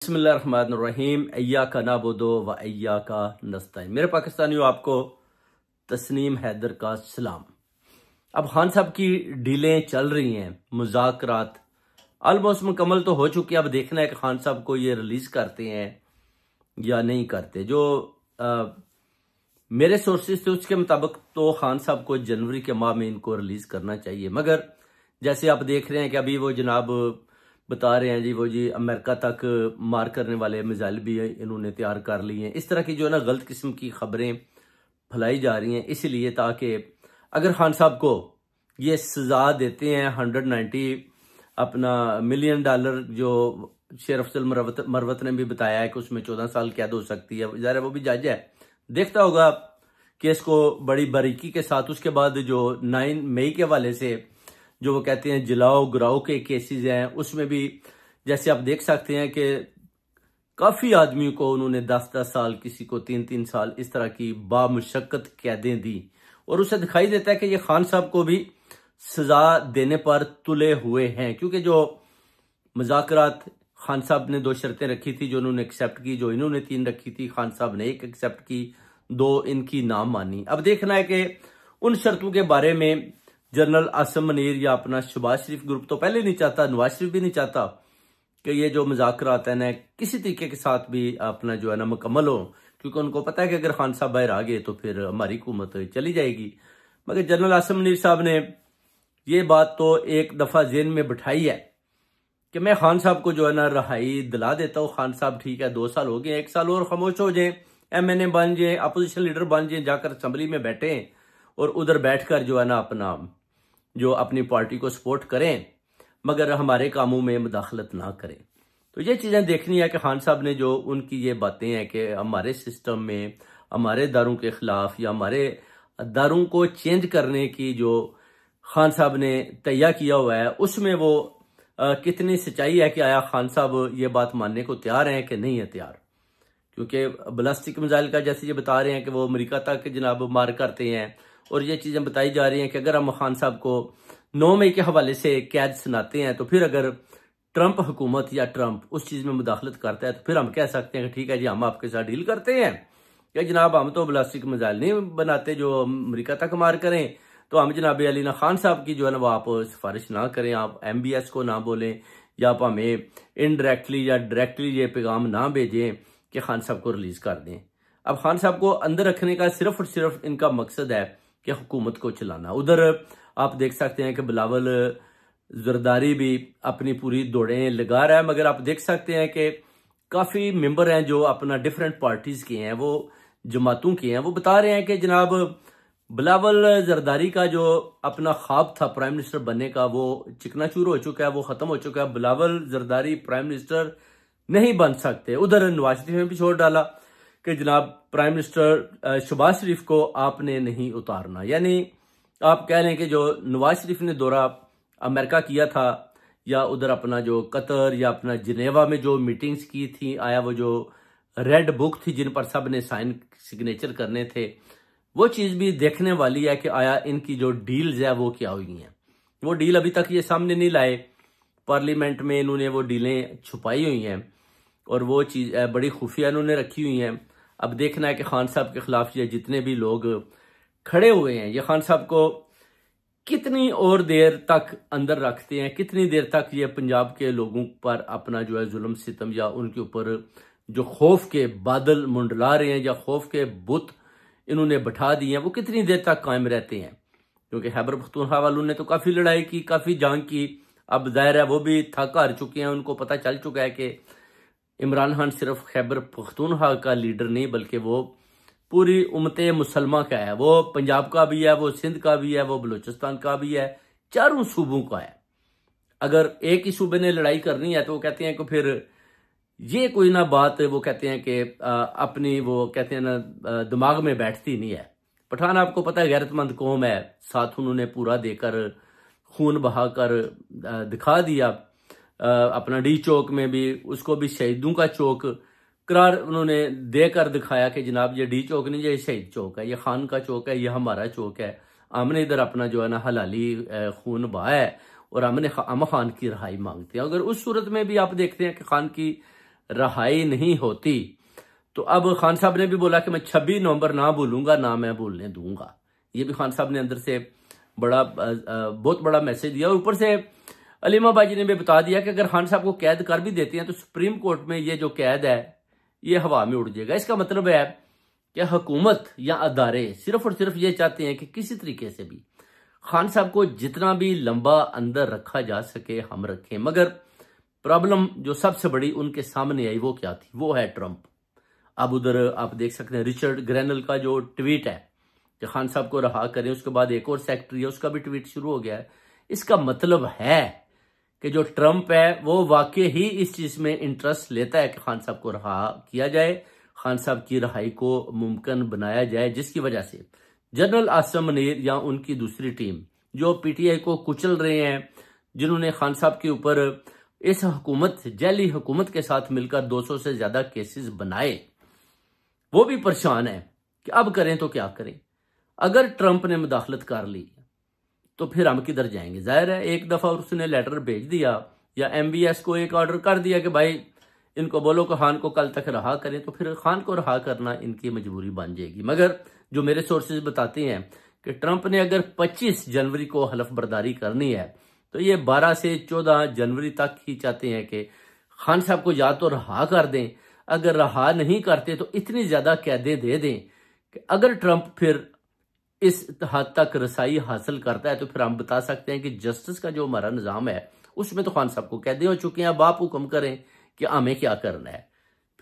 बिस्मिल्लाहिर्रहमानिर्रहीम इय्याका नअबुदु व इय्याका नस्तईन। मेरे पाकिस्तानियों, आपको तस्नीम हैदर का सलाम। अब खान साहब की डीलें चल रही हैं, मुज़ाकरात ऑलमोस्ट मुकम्मल तो हो चुकी है। अब देखना है कि खान साहब को ये रिलीज करते हैं या नहीं करते। जो मेरे सोर्सेज थे उसके मुताबिक तो खान साहब को जनवरी के माह में इनको रिलीज करना चाहिए, मगर जैसे आप देख रहे हैं कि अभी वो जनाब बता रहे हैं वो अमेरिका तक मार करने वाले मिसाइल भी इन्होंने तैयार कर लिए हैं। इस तरह की जो है ना गलत किस्म की खबरें फैलाई जा रही हैं, इसलिए ताकि अगर खान साहब को ये सजा देते हैं 190 अपना मिलियन डॉलर, जो शेर अफजल मरवत ने भी बताया है कि उसमें 14 साल कैद हो सकती है। ज़ाहिर वो भी जज है, देखता होगा केस को बड़ी बारीकी के साथ। उसके बाद जो 9 मई के हवाले से जो वो कहते हैं जलाओ गिराओ के केसेस हैं, उसमें भी जैसे आप देख सकते हैं कि काफ़ी आदमियों को उन्होंने 10-10 साल, किसी को 3-3 साल इस तरह की बामुशक्कत कैदें दी। और उसे दिखाई देता है कि ये खान साहब को भी सजा देने पर तुले हुए हैं, क्योंकि जो मुज़ाकरात खान साहब ने 2 शर्तें रखी थी जो उन्होंने एक्सेप्ट की, जो इन्होंने 3 रखी थी, खान साहब ने 1 एक्सेप्ट की, 2 इनकी ना मानी। अब देखना है कि उन शर्तों के बारे में जनरल आसिम मुनीर या अपना शहबाज शरीफ ग्रुप तो पहले नहीं चाहता, नवाज शरीफ भी नहीं चाहता कि ये जो मुज़ाकरात है ना किसी तरीके के साथ भी अपना जो है ना मुकम्मल हो, क्योंकि उनको पता है कि अगर खान साहब बाहर आ गए तो फिर हमारी हुकूमत चली जाएगी। मगर जनरल आसिम मुनीर साहब ने ये बात तो एक दफ़ा जेहन में बिठाई है कि मैं खान साहब को जो है ना रहाई दिला देता हूँ। खान साहब ठीक है, 2 साल हो गए, 1 साल और खामोश हो जाए, MNA बन जाए, अपोजिशन लीडर बन जाए, जाकर असम्बली में बैठे और उधर बैठकर जो है ना अपना जो अपनी पार्टी को सपोर्ट करें, मगर हमारे कामों में मुदाखलत ना करें। तो ये चीज़ें देखनी है कि खान साहब ने जो उनकी ये बातें हैं कि हमारे सिस्टम में हमारे दारों के खिलाफ या हमारे दारों को चेंज करने की जो खान साहब ने तैयार किया हुआ है, उसमें वो कितनी सच्चाई है कि आया खान साहब ये बात मानने को तैयार हैं कि नहीं है तैयार। क्योंकि बैलिस्टिक मिसाइल का जैसे ये बता रहे हैं कि वो अमेरिका तक जनाब मार करते हैं, और ये चीज़ें बताई जा रही हैं कि अगर हम खान साहब को 9 मई के हवाले से कैद सुनाते हैं तो फिर अगर ट्रंप हुकूमत या ट्रंप उस चीज़ में मुदाखलत करता है तो फिर हम कह सकते हैं कि ठीक है जी, हम आपके साथ डील करते हैं कि जनाब हम तो बैलिस्टिक मिसाइल नहीं बनाते जो अमेरिका तक मार करें, तो हम जनाब अलीना खान साहब की जो है ना वो आप सिफारिश ना करें, आप MBS को ना बोलें, या आप हमें इनडायरेक्टली या डायरेक्टली ये पैगाम ना भेजें कि खान साहब को रिलीज़ कर दें। अब खान साहब को अंदर रखने का सिर्फ और सिर्फ इनका मकसद है कि हुकूमत को चलाना। उधर आप देख सकते हैं कि बिलावल जरदारी भी अपनी पूरी दौड़ें लगा रहा है, मगर आप देख सकते हैं कि काफ़ी मेंबर हैं जो अपना डिफरेंट पार्टीज़ के हैं, वो जमातों के हैं, वो बता रहे हैं कि जनाब बिलावल जरदारी का जो अपना ख्वाब था प्राइम मिनिस्टर बनने का, वो चिकनाचूर हो चुका है, वो ख़त्म हो चुका है। बिलावल जरदारी प्राइम मिनिस्टर नहीं बन सकते। उधर नवाज शरीफ ने भी छोड़ डाला कि जनाब प्राइम मिनिस्टर शहबाज शरीफ को आपने नहीं उतारना। यानी आप कह लें कि जो नवाज शरीफ ने दौरा अमेरिका किया था, या उधर अपना जो कतर या अपना जिनेवा में जो मीटिंग्स की थी, आया वो जो रेड बुक थी जिन पर सब ने साइन सिग्नेचर करने थे, वो चीज़ भी देखने वाली है कि आया इनकी जो डील्स है वो क्या हुई हैं। वो डील अभी तक ये सामने नहीं लाए, पार्लियामेंट में इन्होंने वो डीलें छुपाई हुई हैं और वो चीज़ बड़ी खुफिया इन्होंने रखी हुई हैं। अब देखना है कि खान साहब के खिलाफ ये जितने भी लोग खड़े हुए हैं, ये खान साहब को कितनी और देर तक अंदर रखते हैं, कितनी देर तक ये पंजाब के लोगों पर अपना जो है जुल्म सितम या उनके ऊपर जो खौफ के बादल मुंडला रहे हैं या खौफ के बुत इन्होंने बैठा दिए हैं, वो कितनी देर तक कायम रहते हैं। क्योंकि खैबर पख्तूनख्वा वालों ने तो काफ़ी लड़ाई की, काफ़ी जंग की, अब जाहिर है वो भी थक हार चुके हैं। उनको पता चल चुका है कि इमरान खान सिर्फ खैबर पख्तूनख्वा का लीडर नहीं बल्कि वो पूरी उम्मत मुसलमान का है, वो पंजाब का भी है, वो सिंध का भी है, वो बलूचिस्तान का भी है, चारों सूबों का है। अगर एक ही सूबे ने लड़ाई करनी है तो वो कहते हैं कि फिर ये कोई ना बात, वो कहते हैं कि अपनी वो कहते हैं ना दिमाग में बैठती नहीं है। पठान आपको पता है गैरतमंद कौम है, साथ उन्होंने पूरा देकर खून बहाकर दिखा दिया। अपना डी चौक में भी उसको भी शहीदों का चौक करार उन्होंने देकर दिखाया कि जनाब ये डी चौक नहीं, ये शहीद चौक है, ये खान का चौक है, ये हमारा चौक है। हमने इधर अपना जो है ना हलाली खून बहाया है और हमने अमा खान की रहाई मांगते हैं। अगर उस सूरत में भी आप देखते हैं कि खान की रहाई नहीं होती। तो अब खान साहब ने भी बोला कि मैं 26 नवंबर ना भूलूंगा ना मैं भूलने दूंगा। ये भी खान साहब ने अंदर से बहुत बड़ा मैसेज दिया। और ऊपर से अलीमा बाजी ने भी बता दिया कि अगर खान साहब को कैद कर भी देते हैं तो सुप्रीम कोर्ट में ये जो कैद है ये हवा में उड़ जाएगा। इसका मतलब है कि हुकूमत या अदारे सिर्फ और सिर्फ ये चाहते हैं कि किसी तरीके से भी खान साहब को जितना भी लंबा अंदर रखा जा सके हम रखें। मगर प्रॉब्लम जो सबसे बड़ी उनके सामने आई वो क्या थी, वो है ट्रंप। अब उधर आप देख सकते हैं रिचर्ड ग्रैनल का जो ट्वीट है कि खान साहब को रहा करें, उसके बाद एक और सेक्रेटरी है उसका भी ट्वीट शुरू हो गया है। इसका मतलब है कि जो ट्रंप है वो वाकई ही इस चीज में इंटरेस्ट लेता है कि खान साहब को रहा किया जाए, खान साहब की रहाई को मुमकिन बनाया जाए, जिसकी वजह से जनरल आसिम मुनीर या उनकी दूसरी टीम जो पीटीआई को कुचल रहे हैं, जिन्होंने खान साहब के ऊपर इस हुकूमत जैली हुकूमत के साथ मिलकर 200 से ज्यादा केसेस बनाए, वो भी परेशान है कि अब करें तो क्या करें। अगर ट्रंप ने मुदाखलत कर ली तो फिर हम किधर जाएंगे। जाहिर है एक दफा उसने लेटर भेज दिया या एमबीएस को एक ऑर्डर कर दिया कि भाई इनको बोलो कि खान को कल तक रहा करें, तो फिर खान को रहा करना इनकी मजबूरी बन जाएगी। मगर जो मेरे सोर्सेज बताते हैं कि ट्रंप ने अगर 25 जनवरी को हलफ बर्दारी करनी है तो ये 12 से 14 जनवरी तक ही चाहते हैं कि खान साहब को या तो रहा कर दें, अगर रहा नहीं करते तो इतनी ज्यादा कैदें दे दें कि अगर ट्रंप फिर इस हद तक रसाई हासिल करता है तो फिर हम बता सकते हैं कि जस्टिस का जो हमारा निजाम है उसमें तो खान साहब को कैदे हो चुके हैं। अब आप हुक्म करें कि हमें क्या करना है।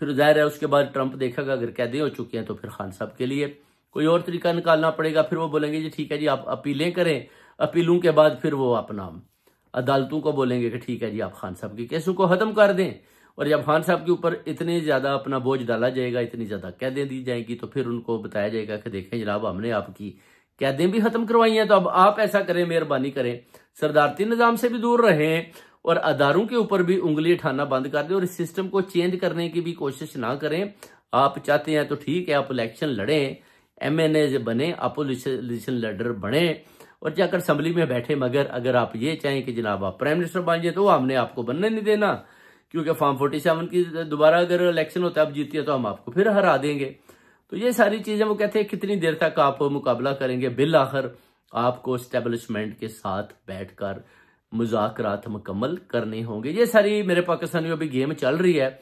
फिर जाहिर है उसके बाद ट्रंप देखेगा अगर कैदे हो चुके हैं तो फिर खान साहब के लिए कोई और तरीका निकालना पड़ेगा। फिर वो बोलेंगे जी ठीक है जी आप अपीलें करें, अपीलों के बाद फिर वो अपना अदालतों को बोलेंगे कि ठीक है जी आप खान साहब के केसों को खत्म कर दें। और जब खान साहब के ऊपर इतनी ज्यादा अपना बोझ डाला जाएगा, इतनी ज्यादा कैदें दी जाएंगी, तो फिर उनको बताया जाएगा कि देखें जनाब हमने आपकी कैदें भी खत्म करवाई हैं, तो अब आप ऐसा करें, मेहरबानी करें, सरदारती निजाम से भी दूर रहें और अदारों के ऊपर भी उंगली उठाना बंद कर दें और इस सिस्टम को चेंज करने की भी कोशिश ना करें। आप चाहते हैं तो ठीक है, आप इलेक्शन लड़ें, MNA बने, अपोजिशन लीडर बने और जाकर असम्बली में बैठे। मगर अगर आप ये चाहें कि जनाब आप प्राइम मिनिस्टर बन जाए तो हमने आपको बनने नहीं देना, क्योंकि फॉर्म 47 की दोबारा अगर इलेक्शन होता है आप जीती है तो हम आपको फिर हरा देंगे। तो ये सारी चीजें वो कहते हैं कितनी देर तक आप मुकाबला करेंगे, बिल आखिर आपको एस्टेब्लिशमेंट के साथ बैठकर मुज़ाकरात मुकम्मल करने होंगे। ये सारी मेरे पाकिस्तानियों अभी गेम चल रही है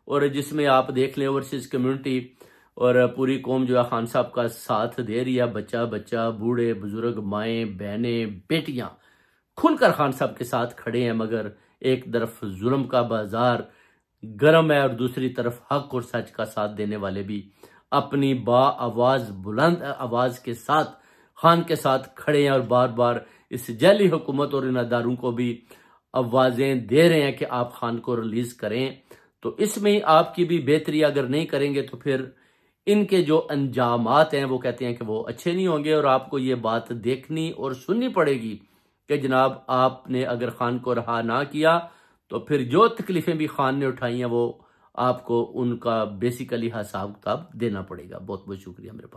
और जिसमें आप देख लें ओवरसीज कम्युनिटी और पूरी कौम जो है खान साहब का साथ दे रही है। बच्चा बच्चा, बूढ़े बुजुर्ग, माएँ बहनें बेटियां खुलकर खान साहब के साथ खड़े हैं। मगर एक तरफ जुल्म का बाजार गर्म है और दूसरी तरफ हक और सच का साथ देने वाले भी अपनी आवाज बुलंद आवाज के साथ खान के साथ खड़े हैं और बार बार इस जैली हुकूमत और इन अदारों को भी आवाजें दे रहे हैं कि आप खान को रिलीज करें। तो इसमें आपकी भी बेहतरी अगर नहीं करेंगे तो फिर इनके जो अंजामात हैं वो कहते हैं कि वो अच्छे नहीं होंगे और आपको ये बात देखनी और सुननी पड़ेगी कि जनाब आपने अगर खान को रहा ना किया तो फिर जो तकलीफें भी खान ने उठाई हैं वो आपको उनका बेसिकली हिसाब किताब देना पड़ेगा। बहुत बहुत शुक्रिया मेरे पास।